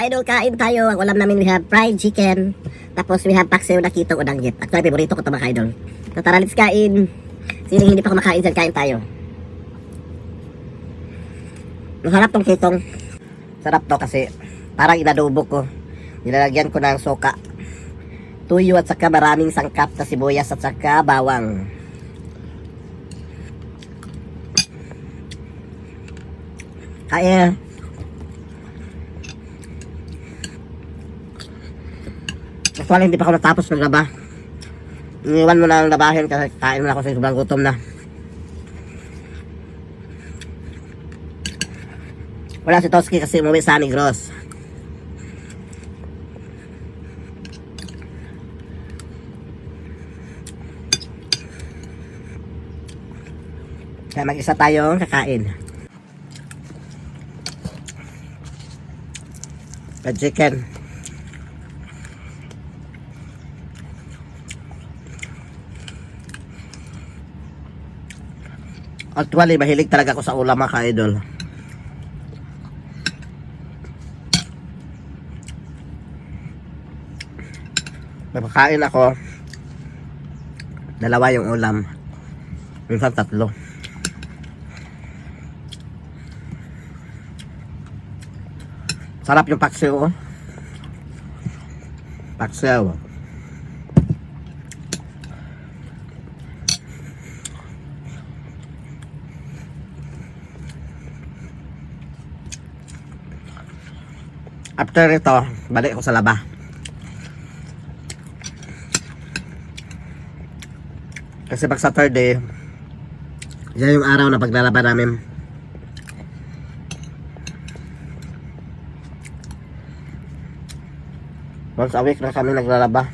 ka-idol, kain tayo. Ang ulam namin, we have fried chicken. Tapos we have paksiw na kitong udanggit. Actually, favorito ko ito mga idol. So tara, let's kain. Sino hindi pa kumakain dyan, kain tayo. Masarap tong kitong. Sarap to kasi parang inadobo ko. Nilalagyan ko ng soka, tuyo at saka maraming sangkap na sibuyas at saka bawang. Kaya actually hindi pa ako natapos maglaba. Iniwan mo na ang labahin kasi kain mo na ako sa sobrang gutom na. Wala si Toski kasi umuwi sa Negros. Kaya mag-isa tayong kakain. Fried chicken. Actually, mahilig talaga ako sa ulam mga ka-idol. Napakain ako. Dalawa yung ulam. Minsan 3. Sarap yung paksiw. Paksiw. After ito, balik ako sa laba. Kasi pag Saturday, yan yung araw na paglalaba namin. Once a week na kami naglalaba.